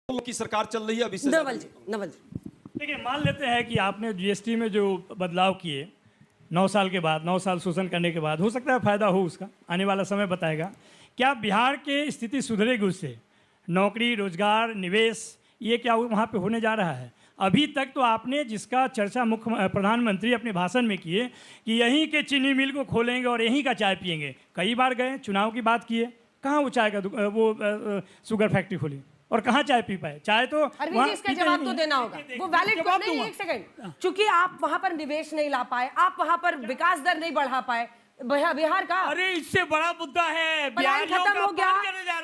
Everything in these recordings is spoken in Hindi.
की सरकार चल रही है अभी से। नवल जी देखिए, मान लेते हैं कि आपने जीएसटी में जो बदलाव किए 9 साल के बाद, 9 साल शोषण करने के बाद, हो सकता है फायदा हो उसका, आने वाला समय बताएगा। क्या बिहार की स्थिति सुधरेगी उससे? नौकरी, रोजगार, निवेश, ये क्या वहाँ पे होने जा रहा है? अभी तक तो आपने जिसका चर्चा मुख्य प्रधानमंत्री अपने भाषण में किए कि यहीं के चीनी मिल को खोलेंगे और यहीं का चाय पियेंगे, कई बार गए, चुनाव की बात किए, कहाँ वो चाय का वो शुगर फैक्ट्री खोली और कहाँ चाय पी पाए? चाय तो अरविंद जी, इसका जवाब तो देना होगा। वो वैलिड क्वेश्चन नहीं, एक सेकंड, चूंकि आप वहां पर निवेश नहीं ला पाए, आप वहां पर विकास दर नहीं बढ़ा पाए, बिहार का अरे इससे बड़ा मुद्दा है, पलायन खत्म हो गया,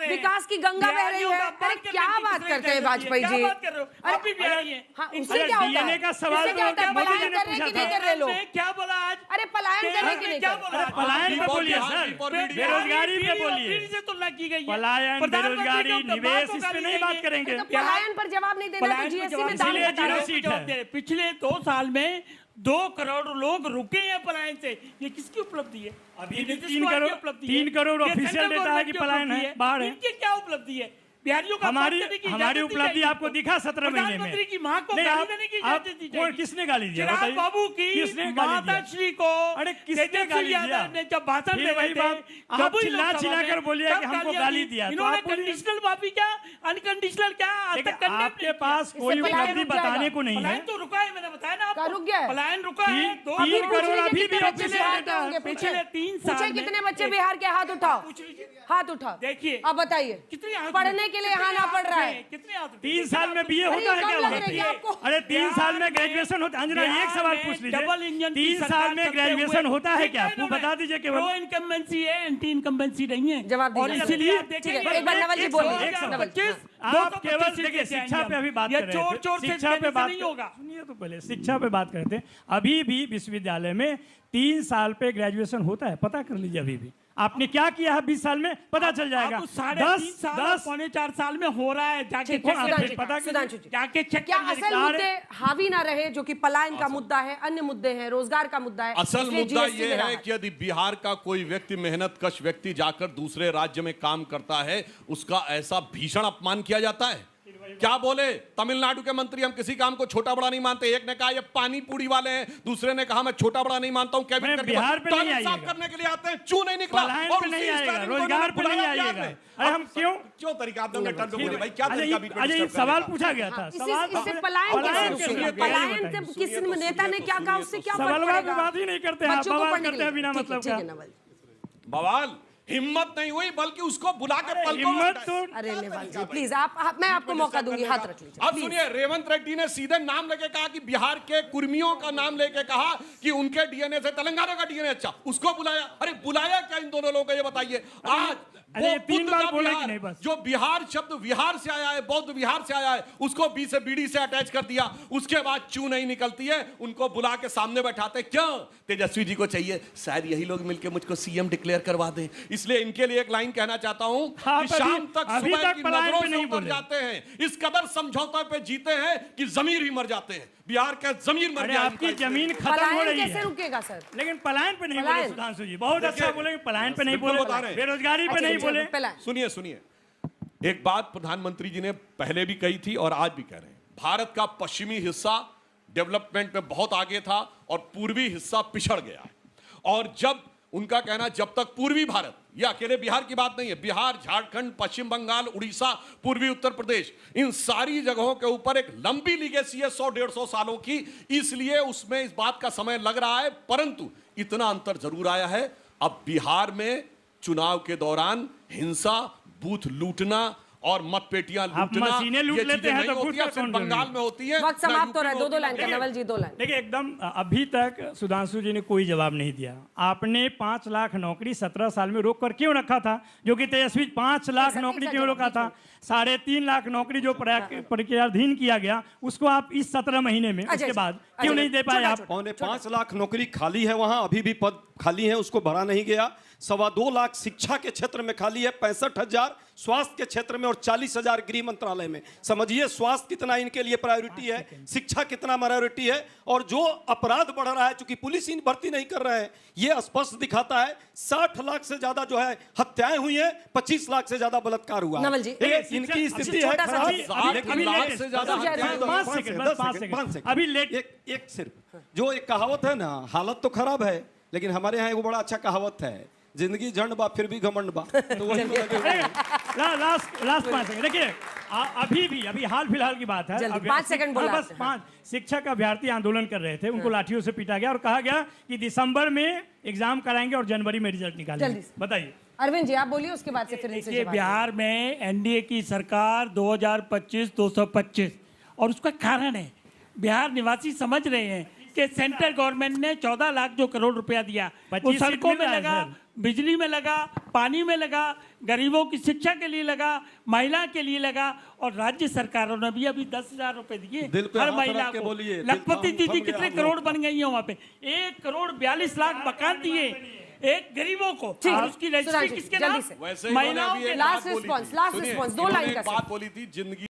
विकास की गंगा बह रही है। अरे क्या बात करते हैं वाजपेयी जी? अभी बिहारी है, हाँ, उससे क्या होता है? का सवाल इससे क्या होता है? पलायन कर रहे हैं कि नहीं कर रहे लोग? क्या बोला आज? अरे पलायन कर रहे हैं कि नहीं कर रहे? पलायन पे बोलिए सर, बेरोजगारी पे बोलिए। से तुलना की गई है, पलायन, बेरोजगारी, निवेश, इस पे नहीं बात करेंगे। तो पलायन पर जवाब नहीं देना तो जीएसटी में दाम जीरो सीट है। पिछले 2 साल में 2 करोड़ लोग रुके हैं पलायन से। ये किसकी उपलब्धि है? अभी 3 करोड़ ऑफिशियल डेटा है कि पलायन है, बाहर है। इनकी क्या उपलब्धि है? बिहारियों का हमारी उपलब्धि आपको दिखा 17 महीने में। प्रधानमंत्री की मां को गाली देने की इजाजत दी जाएगी। किसने गाली दिया? चिराग बाबू की माताश्री को, अरे किसने गाली दिया? ने जब भाषण दे रहे थे, आप चिल्ला कर बोलिए कि हमको गाली दिया। इन्होंने कंडीशनल माफी क्या, अनकंडीशनल क्या? आपके पास कोई उपलब्धि बताने को नहीं है। पलायन तो रुका है, मैंने बताया ना आपको, रुक गया, पलायन रुका है। 3 करोड़ अभी भी पिछले 3 साल कितने बच्चे बिहार के? हाथ उठाओ, हाथ उठाओ। देखिए, अब बताइए, कितने पढ़ने के लिए आना पड़ रहा है? कितने 3 साल में बीए होता है क्या? अरे 3 साल में ग्रेजुएशन होता है? अंजना, एक सवाल पूछ लीजिए, डबल इंजन 3 साल में ग्रेजुएशन होता है क्या? आपको बता दीजिए। केवल प्रो इनकम्बेंसी है, एंटी इनकम्बेंसी नहीं है। जवाब और इसलिए एक बार नवल जी बोलिए। आप केवल देखिए, शिक्षा पे अभी बात कर रहे थे, चोर शिक्षा पे बात नहीं होगा। सुनिए तो पहले, शिक्षा पे बात करते हैं। अभी भी विश्वविद्यालय में 3 साल पे ग्रेजुएशन होता है, पता कर लीजिए। अभी भी आपने क्या किया है 20 साल में, पता चल जाएगा। 10 पौने 4 साल में हो रहा है, जाके चेक। क्या असल मुद्दे हावी ना रहे, जो कि पलायन का मुद्दा है, अन्य मुद्दे हैं, रोजगार का मुद्दा है? असल मुद्दा ये है कि यदि बिहार का कोई व्यक्ति, मेहनत कश व्यक्ति जाकर दूसरे राज्य में काम करता है, उसका ऐसा भीषण अपमान किया जाता है। क्या बोले तमिलनाडु के मंत्री, हम किसी काम को छोटा बड़ा नहीं मानते। एक ने कहा ये पानी पूरी वाले हैं, दूसरे ने कहा मैं छोटा बड़ा नहीं मानता हूं। कैबिनेट बिहार पे नहीं आएगा, साफ करने के लिए आते हैं, क्यों नहीं निकला? और नहीं आएगा, रोजगार पे नहीं आएगा। अरे हम क्यों तरीका आपने टर्न पे बोले भाई? क्या तरीका? अजय, सवाल पूछा गया था, इससे पलायन किसी नेता ने क्या कहा, उससे क्या सवाल पे बात ही नहीं करते हैं, बवाल करते हैं बिना मतलब का। बवाल हिम्मत नहीं हुई, बल्कि उसको बुलाकर हिम्मत तो। अरे नवाल जी प्लीज, मैं आपको मौका दूंगी, हाथ रख लीजिए। अब सुनिए, रेवंत रेड्डी ने सीधे नाम लेके कहा कि बिहार के कुर्मियों का नाम लेके कहा कि उनके डीएनए से तेलंगाना का डीएनए अच्छा, उसको बुलाया। अरे बुलाया क्या इन दोनों लोगों को, ये बताइए। आज वो 3 बार बोले कि नहीं, बस जो बिहार शब्द विहार से आया है, बौद्ध विहार से आया है, उसको बी से बीडी से अटैच कर दिया। उसके बाद चू नहीं निकलती है, उनको बुला के सामने बैठाते। क्यों? तेजस्वी जी को चाहिए शायद यही लोग मिलकर मुझको सीएम डिक्लेयर करवा दें। इसलिए इनके लिए एक लाइन कहना चाहता हूं कि शाम तक सुबह की नजरों से उतर जाते हैं, इस कदर समझौते पे जीते हैं कि जमीर ही मर जाते हैं। बिहार का जमीर मर गया। आपकी जमीन खत्म हो रही है, कैसे रुकेगा सर? लेकिन पलायन पे नहीं बोले सुधांशु जी, बहुत अच्छा बोले। पलायन पे नहीं बोले, बेरोजगारी पे नहीं बोले। सुनिए, एक बात प्रधानमंत्री जी ने पहले भी कही थी और आज भी कह रहे हैं, भारत का पश्चिमी हिस्सा डेवलपमेंट में बहुत आगे था और पूर्वी हिस्सा पिछड़ गया है। और जब उनका कहना, जब तक पूर्वी भारत, ये अकेले बिहार की बात नहीं है, बिहार, झारखंड, पश्चिम बंगाल, उड़ीसा, पूर्वी उत्तर प्रदेश, इन सारी जगहों के ऊपर एक लंबी लीगेसी है 100-150 सालों की। इसलिए उसमें इस बात का समय लग रहा है, परंतु इतना अंतर जरूर आया है। अब बिहार में चुनाव के दौरान हिंसा, बूथ लूटना और मतपेटियां लूटना, मशीनें लूट लेते हैं तो बंगाल में होती है। वक्त समाप्त हो रहा है, 2 लाइन का। नवल जी 2 लाइन। देखिए, एकदम अभी तक सुधांशु जी ने कोई जवाब नहीं दिया। आपने 5 लाख नौकरी 17 साल में रोक कर क्यों रखा था? जो कि तेजस्वी 5 लाख नौकरी क्यों रोका था? 3.5 लाख नौकरी जो प्रक्रियाधीन किया गया, उसको आप इस 17 महीने में उसके बाद क्यों नहीं दे पाए? आप 5.25 लाख नौकरी खाली है, वहां अभी भी पद खाली है, उसको भरा नहीं गया। 2.25 लाख शिक्षा के क्षेत्र में खाली है, 65,000 स्वास्थ्य के क्षेत्र में और 40,000 गृह मंत्रालय में। समझिए स्वास्थ्य कितना इनके लिए प्रायोरिटी है, शिक्षा कितना प्रायोरिटी है। और जो अपराध बढ़ रहा है, चूंकि पुलिस इन भर्ती नहीं कर रहे हैं, ये स्पष्ट दिखाता है। 60 लाख से ज्यादा जो है हत्याएं हुई हैं, 25 लाख से ज्यादा बलात्कार हुआ। नवल जी, इनकी स्थिति है खराब। अभी लाख से ज्यादा 5 सेकंड अभी लेट एक सिर्फ जो एक कहावत है ना, हालत तो खराब है, लेकिन हमारे यहाँ एक बड़ा अच्छा कहावत है, जिंदगी झंड बा फिर भी घमंड बा। तो वही लास्ट 5 सेकंड देखिए, अभी हाल फिलहाल की बात है। जल्दी 5 सेकंड बोला बस 5। शिक्षक अभ्यर्थी आंदोलन कर रहे थे, उनको लाठियों से पीटा गया और कहा गया कि दिसंबर में एग्जाम कराएंगे और जनवरी में रिजल्ट निकालेंगे। बताइए अरविंद जी, आप बोलिए, उसके बाद से फिर इनसे देखिए, जवाब बिहार में एनडीए की सरकार 2025 225 और उसका कारण है बिहार निवासी समझ रहे हैं कि सेंट्रल गवर्नमेंट ने 14 लाख जो करोड़ रुपया दिया, वो सड़कों में लगा, बिजली में लगा, पानी में लगा, गरीबों की शिक्षा के लिए लगा, महिला के लिए लगा, और राज्य सरकारों ने भी अभी 10,000 रुपए दिए हर महिला को। लखपति दीदी कितने करोड़ बन गई है वहां पे, 1 करोड़ 42 लाख मकान दिए एक गरीबों को, और उसकी रजिस्ट्री किसके नाम? वैसे महिलाओं के। लास्ट रिस्पॉन्स 2 लाइन का बात बोली थी, जिंदगी